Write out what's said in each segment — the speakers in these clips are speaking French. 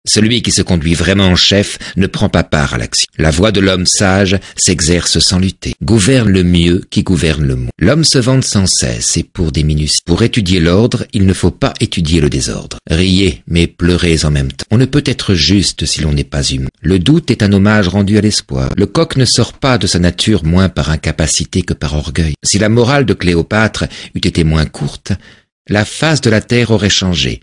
Celui qui se conduit vraiment en chef ne prend pas part à l'action. La voix de l'homme sage s'exerce sans lutter. Gouverne le mieux qui gouverne le moins. L'homme se vante sans cesse et pour des minuties. Pour étudier l'ordre, il ne faut pas étudier le désordre. Riez, mais pleurez en même temps. On ne peut être juste si l'on n'est pas humain. Le doute est un hommage rendu à l'espoir. Le coq ne sort pas de sa nature moins par incapacité que par orgueil. Si la morale de Cléopâtre eût été moins courte, la face de la terre aurait changé.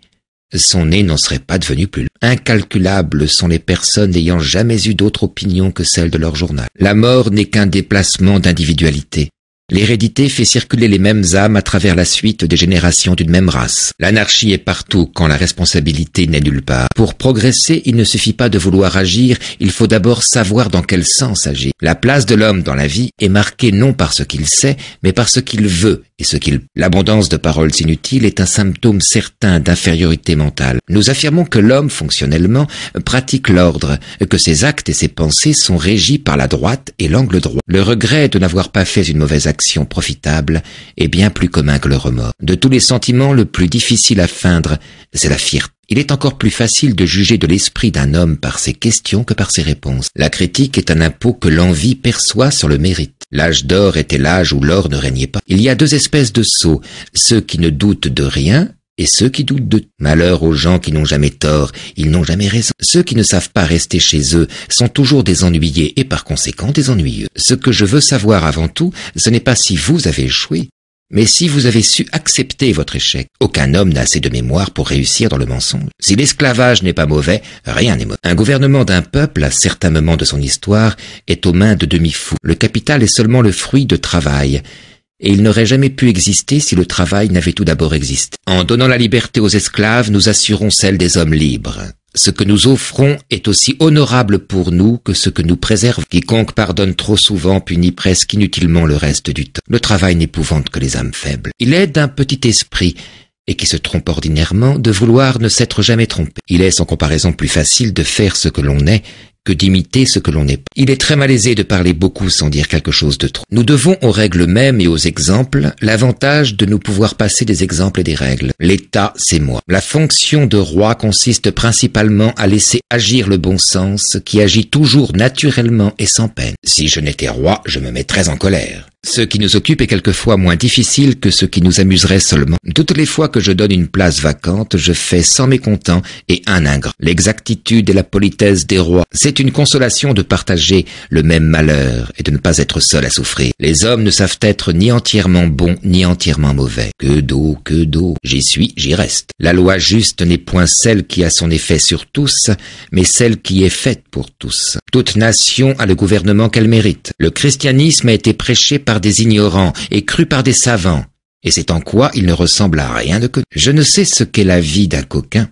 Son nez n'en serait pas devenu plus long. Incalculables sont les personnes n'ayant jamais eu d'autre opinion que celle de leur journal. La mort n'est qu'un déplacement d'individualité. L'hérédité fait circuler les mêmes âmes à travers la suite des générations d'une même race. L'anarchie est partout quand la responsabilité n'est nulle part. Pour progresser, il ne suffit pas de vouloir agir, il faut d'abord savoir dans quel sens agir. La place de l'homme dans la vie est marquée non par ce qu'il sait, mais par ce qu'il veut et ce qu'il... L'abondance de paroles inutiles est un symptôme certain d'infériorité mentale. Nous affirmons que l'homme, fonctionnellement, pratique l'ordre, que ses actes et ses pensées sont régis par la droite et l'angle droit. Le regret de n'avoir pas fait une mauvaise action profitable est bien plus commun que le remords. De tous les sentiments, le plus difficile à feindre, c'est la fierté. Il est encore plus facile de juger de l'esprit d'un homme par ses questions que par ses réponses. La critique est un impôt que l'envie perçoit sur le mérite. L'âge d'or était l'âge où l'or ne régnait pas. Il y a deux espèces de sots, ceux qui ne doutent de rien et ceux qui doutent de tout. Malheur aux gens qui n'ont jamais tort, ils n'ont jamais raison. Ceux qui ne savent pas rester chez eux sont toujours des ennuyés et par conséquent des ennuyeux. Ce que je veux savoir avant tout, ce n'est pas si vous avez échoué, mais si vous avez su accepter votre échec. Aucun homme n'a assez de mémoire pour réussir dans le mensonge. Si l'esclavage n'est pas mauvais, rien n'est mauvais. Un gouvernement d'un peuple, à certains moments de son histoire, est aux mains de demi-fous. Le capital est seulement le fruit de travail, et il n'aurait jamais pu exister si le travail n'avait tout d'abord existé. En donnant la liberté aux esclaves, nous assurons celle des hommes libres. Ce que nous offrons est aussi honorable pour nous que ce que nous préservons. Quiconque pardonne trop souvent punit presque inutilement le reste du temps. Le travail n'épouvante que les âmes faibles. Il est d'un petit esprit, et qui se trompe ordinairement, de vouloir ne s'être jamais trompé. Il est sans comparaison plus facile de faire ce que l'on est que d'imiter ce que l'on n'est pas. Il est très malaisé de parler beaucoup sans dire quelque chose de trop. Nous devons aux règles mêmes et aux exemples l'avantage de nous pouvoir passer des exemples et des règles. L'État, c'est moi. La fonction de roi consiste principalement à laisser agir le bon sens qui agit toujours naturellement et sans peine. Si je n'étais roi, je me mettrais en colère. Ce qui nous occupe est quelquefois moins difficile que ce qui nous amuserait seulement. Toutes les fois que je donne une place vacante, je fais 100 mécontents et un ingrat. L'exactitude et la politesse des rois, c'est une consolation de partager le même malheur et de ne pas être seul à souffrir. Les hommes ne savent être ni entièrement bons ni entièrement mauvais. Que d'eau, j'y suis, j'y reste. La loi juste n'est point celle qui a son effet sur tous, mais celle qui est faite pour tous. Toute nation a le gouvernement qu'elle mérite. Le christianisme a été prêché par des ignorants et cru par des savants, et c'est en quoi il ne ressemble à rien de connu. Je ne sais ce qu'est la vie d'un coquin,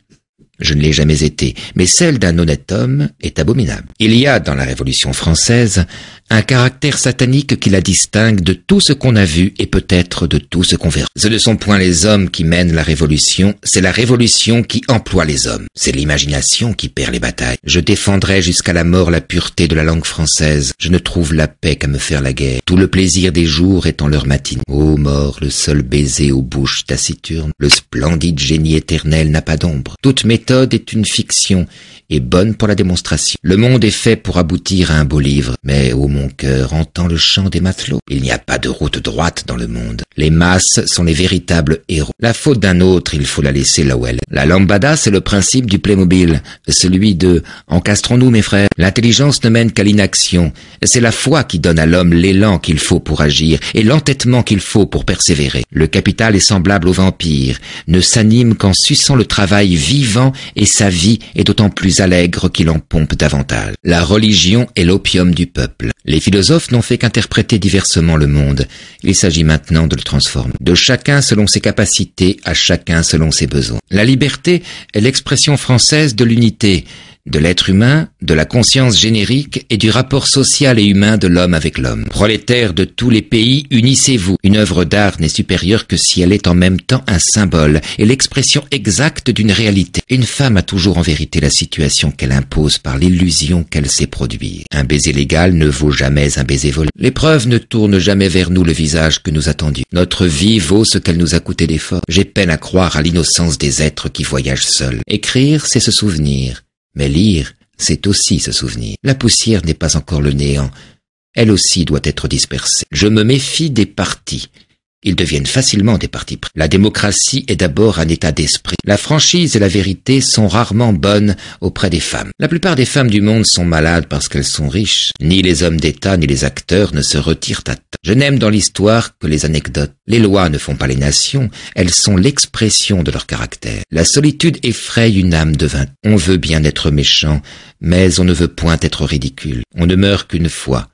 je ne l'ai jamais été, mais celle d'un honnête homme est abominable. Il y a dans la Révolution française un caractère satanique qui la distingue de tout ce qu'on a vu et peut-être de tout ce qu'on verra. Ce ne sont point les hommes qui mènent la révolution, c'est la révolution qui emploie les hommes. C'est l'imagination qui perd les batailles. Je défendrai jusqu'à la mort la pureté de la langue française. Je ne trouve la paix qu'à me faire la guerre. Tout le plaisir des jours est en leur matinée. Ô mort, le seul baiser aux bouches taciturnes, le splendide génie éternel n'a pas d'ombre. Toute méthode est une fiction et bonne pour la démonstration. Le monde est fait pour aboutir à un beau livre, mais ô mon cœur entend le chant des matelots. Il n'y a pas de route droite dans le monde. Les masses sont les véritables héros. La faute d'un autre, il faut la laisser là où elle est. La lambada, c'est le principe du Playmobil, celui de « encastrons-nous mes frères ». L'intelligence ne mène qu'à l'inaction. C'est la foi qui donne à l'homme l'élan qu'il faut pour agir et l'entêtement qu'il faut pour persévérer. Le capital est semblable au vampire, ne s'anime qu'en suçant le travail vivant et sa vie est d'autant plus allègre qu'il en pompe davantage. La religion est l'opium du peuple. Les philosophes n'ont fait qu'interpréter diversement le monde. Il s'agit maintenant de le transformer. De chacun selon ses capacités, à chacun selon ses besoins. La liberté est l'expression française de l'unité, de l'être humain, de la conscience générique et du rapport social et humain de l'homme avec l'homme. Prolétaires de tous les pays, unissez-vous. Une œuvre d'art n'est supérieure que si elle est en même temps un symbole et l'expression exacte d'une réalité. Une femme a toujours en vérité la situation qu'elle impose par l'illusion qu'elle sait produire. Un baiser légal ne vaut jamais un baiser volé. L'épreuve ne tourne jamais vers nous le visage que nous attendions. Notre vie vaut ce qu'elle nous a coûté d'efforts. J'ai peine à croire à l'innocence des êtres qui voyagent seuls. Écrire, c'est se souvenir. Mais lire, c'est aussi se souvenir. La poussière n'est pas encore le néant. Elle aussi doit être dispersée. Je me méfie des partis. Ils deviennent facilement des partis pris. La démocratie est d'abord un état d'esprit. La franchise et la vérité sont rarement bonnes auprès des femmes. La plupart des femmes du monde sont malades parce qu'elles sont riches. Ni les hommes d'État ni les acteurs ne se retirent à temps. Je n'aime dans l'histoire que les anecdotes. Les lois ne font pas les nations, elles sont l'expression de leur caractère. La solitude effraie une âme de 20 ans. On veut bien être méchant, mais on ne veut point être ridicule. On ne meurt qu'une fois.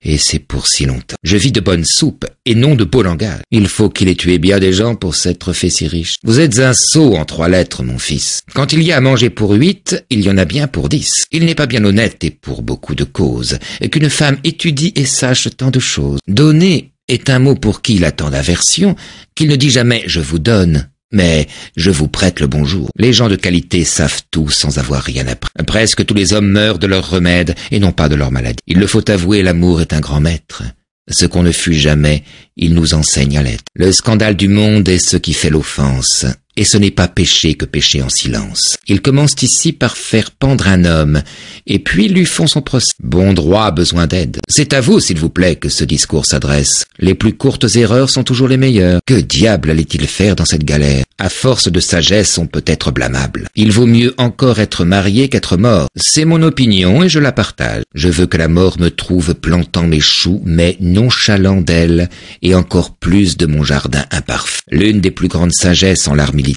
Et c'est pour si longtemps. Je vis de bonne soupe, et non de beau langage. Il faut qu'il ait tué bien des gens pour s'être fait si riche. Vous êtes un sot en 3 lettres, mon fils. Quand il y a à manger pour 8, il y en a bien pour 10. Il n'est pas bien honnête, et pour beaucoup de causes, qu'une femme étudie et sache tant de choses. Donner est un mot pour qui il a tant d'aversion, qu'il ne dit jamais « je vous donne ». Mais je vous prête le bonjour. Les gens de qualité savent tout sans avoir rien appris. Presque tous les hommes meurent de leur remède et non pas de leur maladie. Il le faut avouer, l'amour est un grand maître. Ce qu'on ne fut jamais, il nous enseigne à l'être. Le scandale du monde est ce qui fait l'offense. Et ce n'est pas pécher que pécher en silence. Ils commencent ici par faire pendre un homme, et puis lui font son procès. Bon droit a besoin d'aide. C'est à vous, s'il vous plaît, que ce discours s'adresse. Les plus courtes erreurs sont toujours les meilleures. Que diable allait-il faire dans cette galère? À force de sagesse, on peut être blâmable. Il vaut mieux encore être marié qu'être mort. C'est mon opinion et je la partage. Je veux que la mort me trouve plantant mes choux, mais nonchalant d'elle, et encore plus de mon jardin imparfait. L'une des plus grandes sagesses en l'art militaire,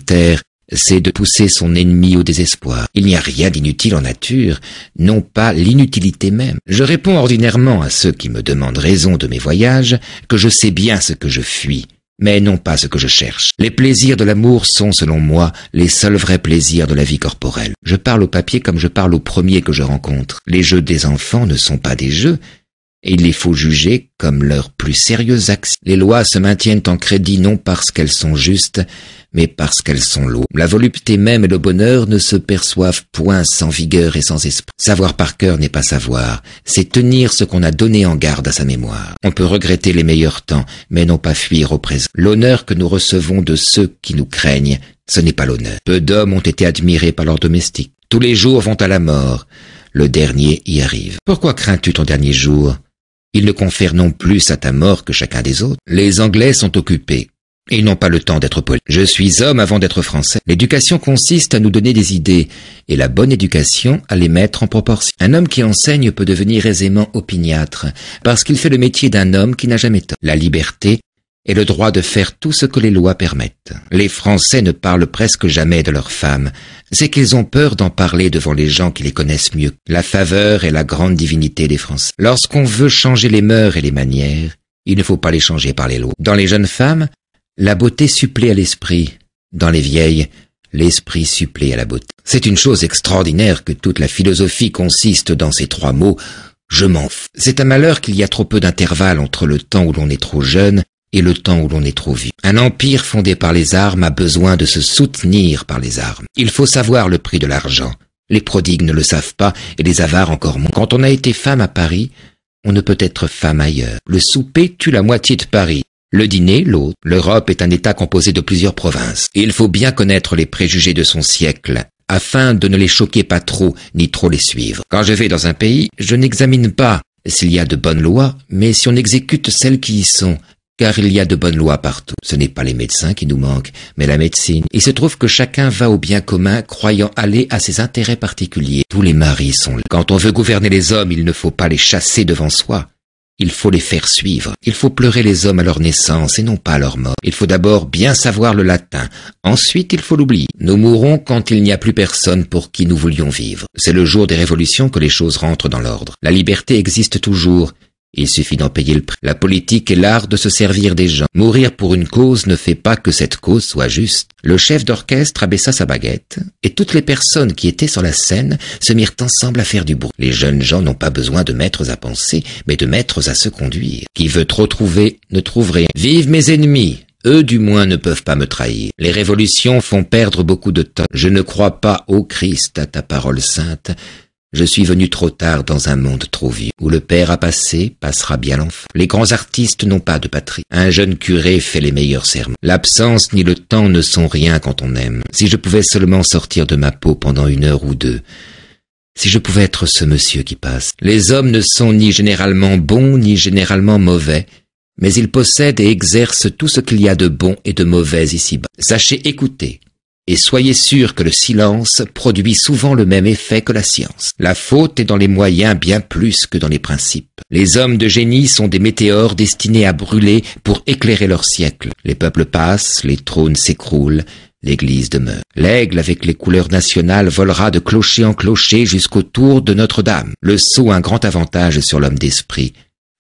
c'est de pousser son ennemi au désespoir. Il n'y a rien d'inutile en nature, non pas l'inutilité même. Je réponds ordinairement à ceux qui me demandent raison de mes voyages, que je sais bien ce que je fuis, mais non pas ce que je cherche. Les plaisirs de l'amour sont, selon moi, les seuls vrais plaisirs de la vie corporelle. Je parle au papier comme je parle au premier que je rencontre. Les jeux des enfants ne sont pas des jeux, et il les faut juger comme leurs plus sérieuses actions. Les lois se maintiennent en crédit non parce qu'elles sont justes, mais parce qu'elles sont lourdes. La volupté même et le bonheur ne se perçoivent point sans vigueur et sans esprit. Savoir par cœur n'est pas savoir, c'est tenir ce qu'on a donné en garde à sa mémoire. On peut regretter les meilleurs temps, mais non pas fuir au présent. L'honneur que nous recevons de ceux qui nous craignent, ce n'est pas l'honneur. Peu d'hommes ont été admirés par leurs domestiques. Tous les jours vont à la mort. Le dernier y arrive. Pourquoi crains-tu ton dernier jour? Ils ne confèrent non plus à ta mort que chacun des autres. Les Anglais sont occupés. Ils n'ont pas le temps d'être polis. Je suis homme avant d'être français. L'éducation consiste à nous donner des idées, et la bonne éducation à les mettre en proportion. Un homme qui enseigne peut devenir aisément opiniâtre, parce qu'il fait le métier d'un homme qui n'a jamais tort. La liberté est le droit de faire tout ce que les lois permettent. Les Français ne parlent presque jamais de leurs femmes. C'est qu'ils ont peur d'en parler devant les gens qui les connaissent mieux. La faveur est la grande divinité des Français. Lorsqu'on veut changer les mœurs et les manières, il ne faut pas les changer par les lois. Dans les jeunes femmes, la beauté supplée à l'esprit. Dans les vieilles, l'esprit supplée à la beauté. C'est une chose extraordinaire que toute la philosophie consiste dans ces 3 mots « je m'en fous ». C'est un malheur qu'il y a trop peu d'intervalle entre le temps où l'on est trop jeune et le temps où l'on est trop vieux. Un empire fondé par les armes a besoin de se soutenir par les armes. Il faut savoir le prix de l'argent. Les prodigues ne le savent pas et les avares encore moins. Quand on a été femme à Paris, on ne peut être femme ailleurs. Le souper tue la moitié de Paris. Le dîner, l'autre. L'Europe est un État composé de plusieurs provinces. Et il faut bien connaître les préjugés de son siècle, afin de ne les choquer pas trop, ni trop les suivre. Quand je vais dans un pays, je n'examine pas s'il y a de bonnes lois, mais si on exécute celles qui y sont, car il y a de bonnes lois partout. Ce n'est pas les médecins qui nous manquent, mais la médecine. Il se trouve que chacun va au bien commun, croyant aller à ses intérêts particuliers. Tous les maris sont là. Quand on veut gouverner les hommes, il ne faut pas les chasser devant soi. Il faut les faire suivre. Il faut pleurer les hommes à leur naissance et non pas à leur mort. Il faut d'abord bien savoir le latin. Ensuite, il faut l'oublier. Nous mourrons quand il n'y a plus personne pour qui nous voulions vivre. C'est le jour des révolutions que les choses rentrent dans l'ordre. La liberté existe toujours. Il suffit d'en payer le prix. La politique est l'art de se servir des gens. Mourir pour une cause ne fait pas que cette cause soit juste. Le chef d'orchestre abaissa sa baguette, et toutes les personnes qui étaient sur la scène se mirent ensemble à faire du bruit. Les jeunes gens n'ont pas besoin de maîtres à penser, mais de maîtres à se conduire. Qui veut trop trouver, ne trouve rien. Vive mes ennemis! Eux, du moins, ne peuvent pas me trahir. Les révolutions font perdre beaucoup de temps. Je ne crois pas, ô Christ, à ta parole sainte. Je suis venu trop tard dans un monde trop vieux, où le père a passé, passera bien l'enfant. Les grands artistes n'ont pas de patrie. Un jeune curé fait les meilleurs sermons. L'absence ni le temps ne sont rien quand on aime. Si je pouvais seulement sortir de ma peau pendant 1 heure ou 2, Si je pouvais être ce monsieur qui passe. Les hommes ne sont ni généralement bons ni généralement mauvais, mais ils possèdent et exercent tout ce qu'il y a de bon et de mauvais ici-bas. Sachez écouter, et soyez sûr que le silence produit souvent le même effet que la science. La faute est dans les moyens bien plus que dans les principes. Les hommes de génie sont des météores destinés à brûler pour éclairer leur siècle. Les peuples passent, les trônes s'écroulent, l'Église demeure. L'aigle avec les couleurs nationales volera de clocher en clocher jusqu'au tour de Notre-Dame. Le sot a un grand avantage sur l'homme d'esprit.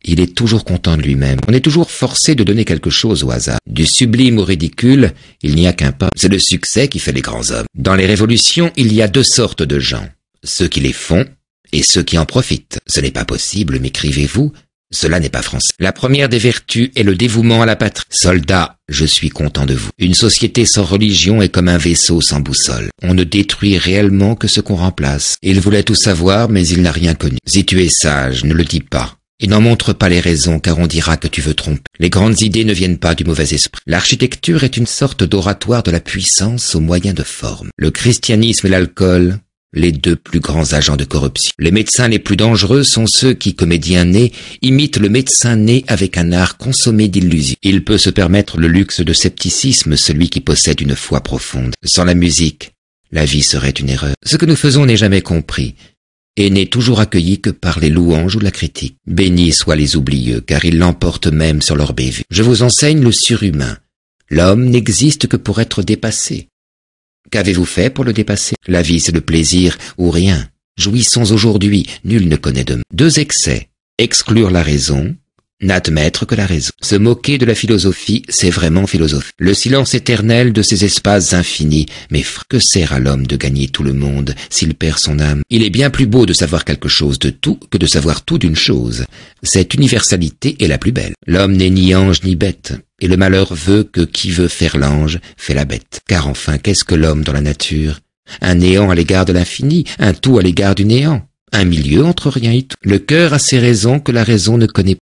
Il est toujours content de lui-même. On est toujours forcé de donner quelque chose au hasard. Du sublime au ridicule, il n'y a qu'un pas. C'est le succès qui fait les grands hommes. Dans les révolutions, il y a deux sortes de gens. Ceux qui les font et ceux qui en profitent. Ce n'est pas possible, m'écrivez-vous. Cela n'est pas français. La première des vertus est le dévouement à la patrie. Soldats, je suis content de vous. Une société sans religion est comme un vaisseau sans boussole. On ne détruit réellement que ce qu'on remplace. Il voulait tout savoir, mais il n'a rien connu. Si tu es sage, ne le dis pas. Et n'en montre pas les raisons, car on dira que tu veux tromper. Les grandes idées ne viennent pas du mauvais esprit. L'architecture est une sorte d'oratoire de la puissance au moyen de formes. Le christianisme et l'alcool, les deux plus grands agents de corruption. Les médecins les plus dangereux sont ceux qui, comédiens nés, imitent le médecin né avec un art consommé d'illusions. Il peut se permettre le luxe de scepticisme, celui qui possède une foi profonde. Sans la musique, la vie serait une erreur. Ce que nous faisons n'est jamais compris, et n'est toujours accueilli que par les louanges ou la critique. Bénis soient les oublieux, car ils l'emportent même sur leur bévue. Je vous enseigne le surhumain. L'homme n'existe que pour être dépassé. Qu'avez-vous fait pour le dépasser? La vie, c'est le plaisir ou rien. Jouissons aujourd'hui, nul ne connaît demain. Deux excès. Exclure la raison, n'admettre que la raison. Se moquer de la philosophie, c'est vraiment philosopher. Le silence éternel de ces espaces infinis. Mais que sert à l'homme de gagner tout le monde s'il perd son âme? Il est bien plus beau de savoir quelque chose de tout que de savoir tout d'une chose. Cette universalité est la plus belle. L'homme n'est ni ange ni bête, et le malheur veut que qui veut faire l'ange fait la bête. Car enfin, qu'est-ce que l'homme dans la nature? Un néant à l'égard de l'infini, un tout à l'égard du néant. Un milieu entre rien et tout. Le cœur a ses raisons que la raison ne connaît pas.